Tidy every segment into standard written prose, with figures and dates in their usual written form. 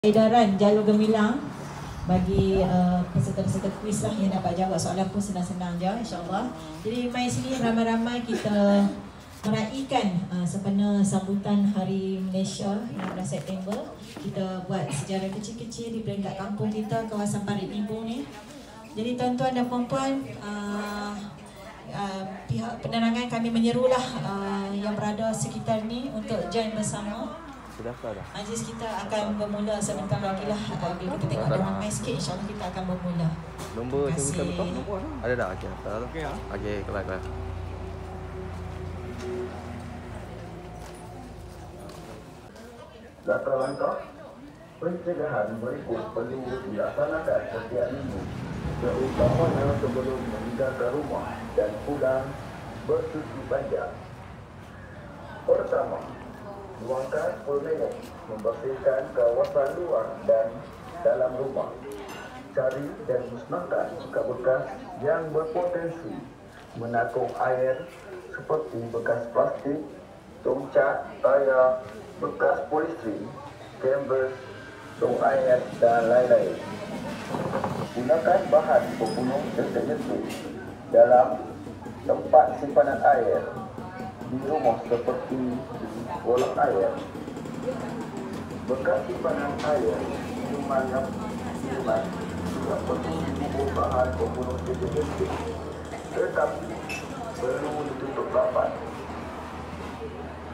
Edaran jalur gemilang bagi peserta-peserta kuis lah yang dapat jawab soalan pun senang-senang je, insyaAllah. Jadi mai sini ramai-ramai kita meraihkan sempena sambutan Hari Malaysia 16 September. Kita buat sejarah kecil-kecil di peringkat kampung kita, kawasan Parit Nibong ni. Jadi tuan-tuan dan puan-puan, pihak penerangan kami menyerulah yang berada sekitar ni untuk join bersama. Majlis kita akan bermula sebentar lagi lah. Bila kita tengok ada ramai sikit, insyaAllah kita akan bermula. Nombor yang betul nombor ada dah? Okey, okey, kelas. Langkah-langkah pencegahan berikut perlu dilaksanakan setiap minggu, terutamanya sebelum meninggalkan rumah dan pulang bercuti panjang. Pertama, luangkan 10 minit membersihkan kawasan luar dan dalam rumah. Cari dan musnahkan bekas-bekas yang berpotensi menakung air seperti bekas plastik, tongcat, tayar, bekas polistrin, kanvas, tong air dan lain-lain. Gunakan bahan pembunuh jentik-jentik dalam tempat simpanan air di rumah seperti bolang air, bekas simpanan air, minuman juga perlu dibubur bahan pembunuh jentik-jentik, tetapi perlu ditutup rapat.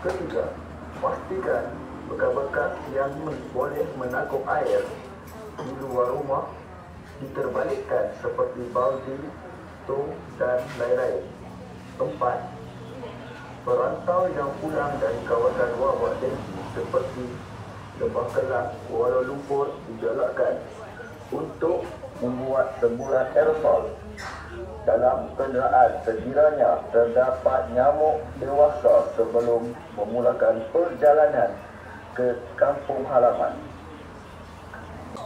Ketiga, pastikan bekas-bekas yang boleh menakung air di luar rumah diterbalikkan seperti baldi, tong dan lain-lain. Empat, perantau yang pulang dari kawasan wabak dengki seperti Lembah Kelang, Kuala Lumpur digalakkan untuk membuat semburan aerosol dalam kenderaan sekiranya terdapat nyamuk dewasa sebelum memulakan perjalanan ke kampung halaman.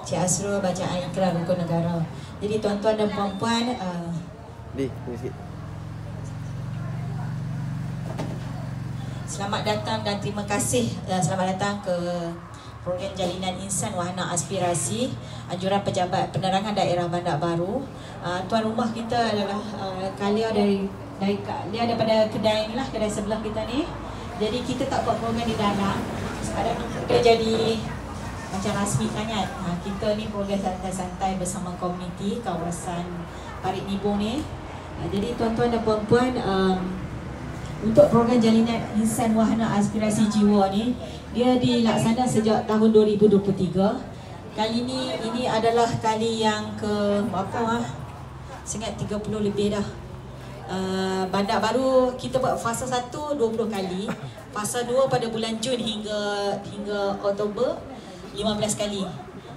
Cik Asrul bacaan ikrar rukun negara. Jadi tuan-tuan dan puan-puan, Ni sikit. selamat datang dan terima kasih. Selamat datang ke program Jalinan Insan Wahana Aspirasi Anjuran Pejabat Penerangan Daerah Bandar Baru. Tuan rumah kita adalah Kalia daripada kedai ni lah, kedai sebelah kita ni. Jadi kita tak buat program di dalam. Sekarang kita jadi macam rasmi sangat. Kita ni program santai-santai bersama komuniti kawasan Parit Nibong ni. Jadi tuan-tuan dan puan-puan, untuk program Jalinan Insan Wahana Aspirasi Jiwa ni, dia dilaksanakan sejak tahun 2023. Kali ini adalah kali yang ke berapa Saya ingat 30 lebih dah. Bandar Baru kita buat fasa 1 20 kali, fasa 2 pada bulan Jun hingga Oktober 15 kali.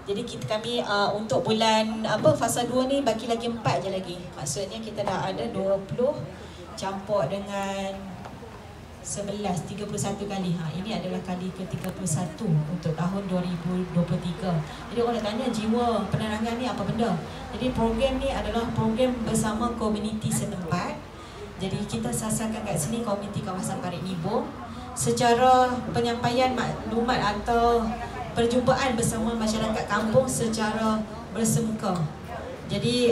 Jadi kami untuk bulan fasa 2 ni baki lagi 4 je lagi. Maksudnya kita dah ada 20 campur dengan 11, 31 kali. Ini adalah kali ke-31 untuk tahun 2023. Jadi orang nak tanya jiwa penerangan ni apa benda? Jadi program ni adalah program bersama komuniti setempat. Jadi kita sasarkan kat sini komuniti kawasan Parit Nibong secara penyampaian maklumat atau perjumpaan bersama masyarakat kampung secara bersemuka. Jadi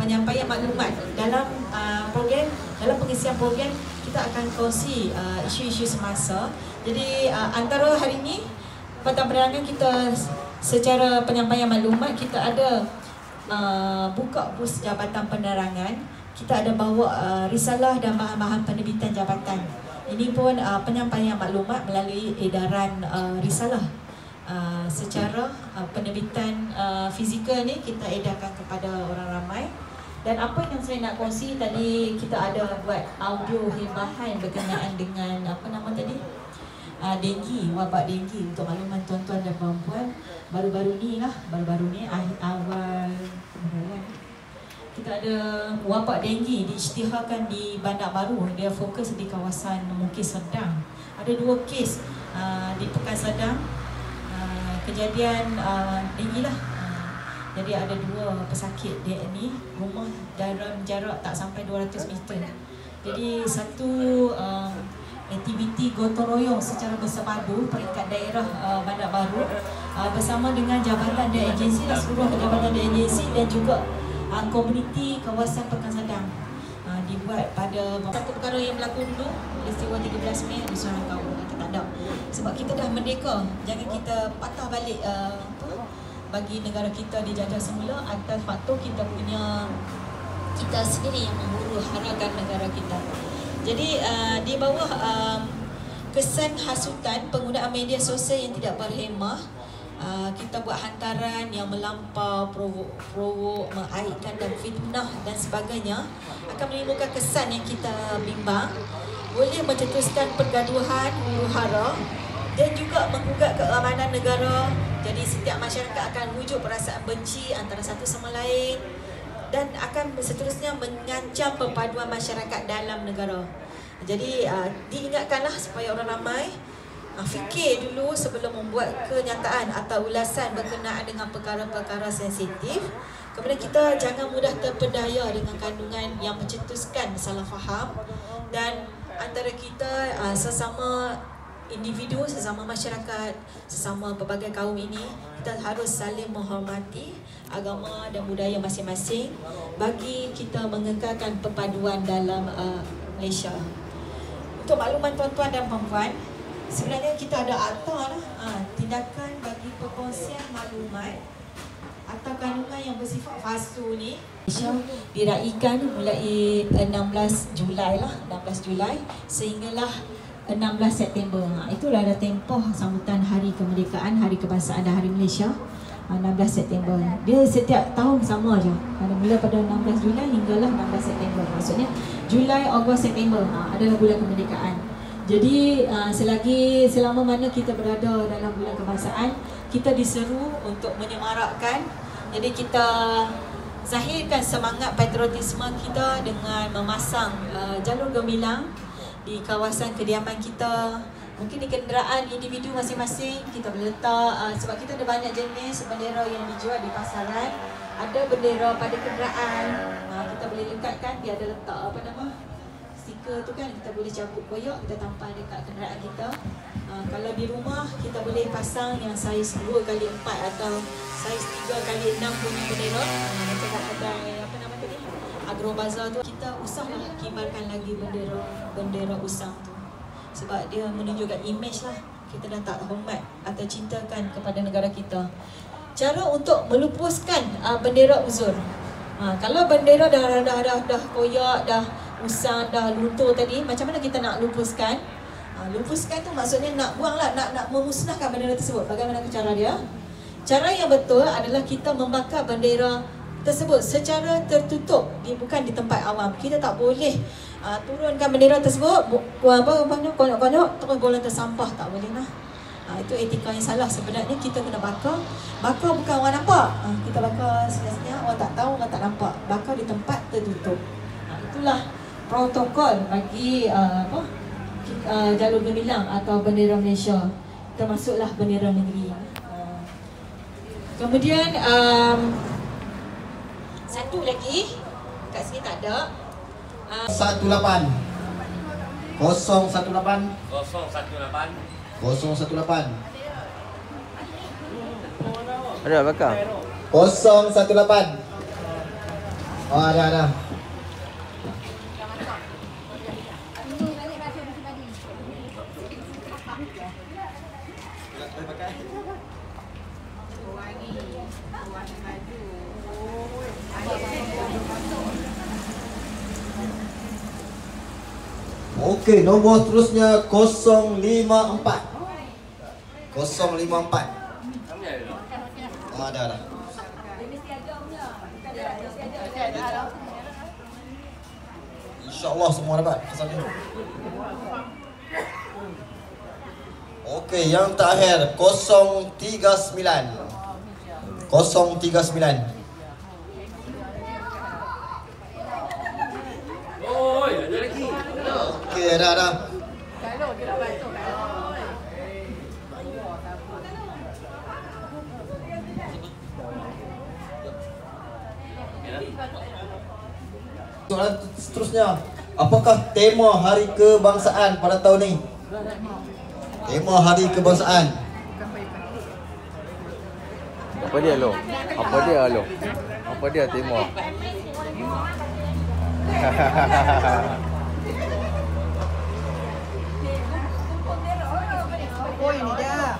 penyampaian maklumat dalam program, dalam pengisian program kita akan kongsi isu-isu semasa. Jadi antara hari ini Jabatan Penerangan kita secara penyampaian maklumat kita ada buka bus Jabatan Penerangan. Kita ada bawa risalah dan bahan-bahan penerbitan jabatan. Ini pun penyampaian maklumat melalui edaran risalah. Secara penerbitan fizikal ni kita edarkan kepada orang ramai. Dan apa yang saya nak kongsi tadi, kita ada buat audio himbahan berkenaan dengan apa nama tadi, denggi, wabak denggi. Untuk makluman tuan-tuan dan puan-puan, baru-baru ni awal kita ada wabak denggi diisytiharkan di Bandar Baru. Dia fokus di kawasan Mukis Sedang. Ada 2 kes di Pekan Sedang, kejadian denggi lah. Jadi ada 2 pesakit dia ni, rumah dalam jarak tak sampai 200 meter. Jadi satu aktiviti gotong royong secara bersepadu peringkat daerah Bandar Baru bersama dengan jabatan dan agensi dan seluruh jabatan dan agensi dan juga komuniti kawasan Pekan Sadang dibuat pada satu perkara yang berlaku dulu, peristiwa 13 Mei di Sorangkau. Kita tak ada sebab kita dah merdeka. Jangan kita patah balik bagi negara kita dijajah semula atas faktor kita sendiri yang menghuru-harakan negara kita. Jadi di bawah kesan hasutan penggunaan media sosial yang tidak berhemah, kita buat hantaran yang melampau, provok, mengaitkan dan fitnah dan sebagainya akan menimbulkan kesan yang kita bimbang, boleh mencetuskan pergaduhan, huru-hara dan juga menggugat keamanan negara. Jadi setiap masyarakat akan wujud perasaan benci antara satu sama lain dan akan seterusnya mengancam perpaduan masyarakat dalam negara. Jadi diingatkanlah supaya orang ramai fikir dulu sebelum membuat kenyataan atau ulasan berkenaan dengan perkara-perkara sensitif. Kemudian kita jangan mudah terpedaya dengan kandungan yang mencetuskan salah faham, dan antara kita sesama individu, sesama masyarakat, sesama pelbagai kaum ini, kita harus saling menghormati agama dan budaya masing-masing bagi kita mengekalkan perpaduan dalam Malaysia. Untuk makluman tuan-tuan dan puan-puan, sebenarnya kita ada akta tindakan bagi perkongsian maklumat atau kandungan yang bersifat palsu ni. Malaysia diraikan mulai 16 Julai sehinggalah 16 September. Itulah dah tempoh sambutan Hari Kemerdekaan, Hari Kebangsaan dan Hari Malaysia. 16 September. Dia setiap tahun sama je. Mula pada 16 Julai hinggalah 16 September. Maksudnya Julai, Ogos, September adalah bulan kemerdekaan. Jadi selama mana kita berada dalam bulan kebangsaan, kita diseru untuk menyemarakkan. Jadi kita zahirkan semangat patriotisme kita dengan memasang jalur gemilang di kawasan kediaman kita. Mungkin di kenderaan individu masing-masing kita boleh letak, sebab kita ada banyak jenis bendera yang dijual di pasaran. Ada bendera pada kenderaan, kita boleh lekatkan, dia ada letak stiker tu kan, kita boleh cabut koyak, kita tampal dekat kenderaan kita. Kalau di rumah kita boleh pasang yang saiz 2x4 atau saiz 3x6 punya bendera. Macam kedai Agro Bazar tu, kita usahlah kibarkan lagi bendera usang tu, sebab dia menunjukkan image lah kita dah tak hormat atau cintakan kepada negara kita. Cara untuk melupuskan bendera uzur, kalau bendera dah koyak, dah usang, dah luntur tadi, macam mana kita nak lupuskan? Lupuskan tu maksudnya nak buang lah, nak memusnahkan bendera tersebut. Bagaimana cara dia? Cara yang betul adalah kita membakar bendera tersebut secara tertutup, bukan di tempat awam. Kita tak boleh turunkan bendera tersebut, konyok-konyok terus bola tersampah, tak boleh lah. Itu etika yang salah. Sebenarnya kita kena bakar bukan orang nampak. Kita bakar sebenarnya orang tak tahu, orang tak nampak. Bakar di tempat tertutup. Itulah protokol bagi jalur gemilang atau bendera Malaysia, termasuklah bendera negeri. Kemudian satu lagi kat sini tak ada. 18 Ada belakang. 018. Oh, ada. Okey, nombor seterusnya 054. 054. Ada. InsyaAllah semua dapat pasal ni. Okey, yang terakhir 039. 039. Oh, ada lagi. Okey, ada. Soalan seterusnya, apakah tema Hari Kebangsaan pada tahun ini? Tema Hari Kebangsaan. Apa dia lo? Apa dia lo? Apa dia Timur? Oh ini dia.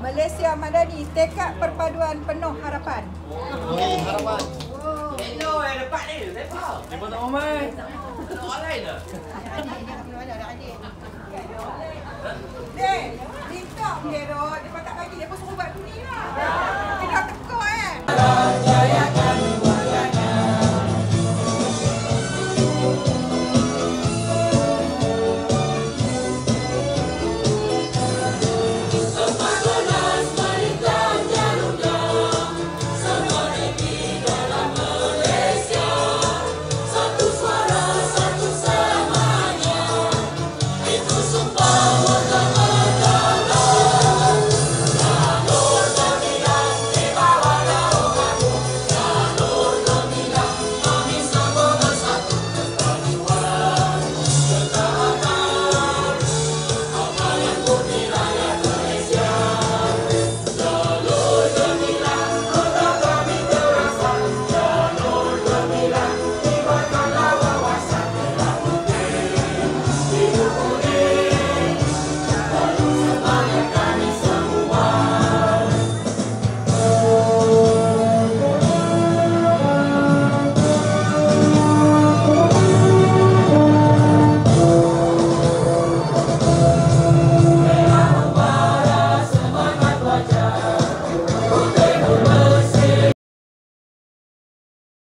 Malaysia Madani, tekad perpaduan penuh harapan. Oi, harapan. Hello, dapat ni. Lepas. Lepas tak main. Online dah. Dek, TikTok dia tu. Dia tak bagi, dia pun suruh buat tu ni lah.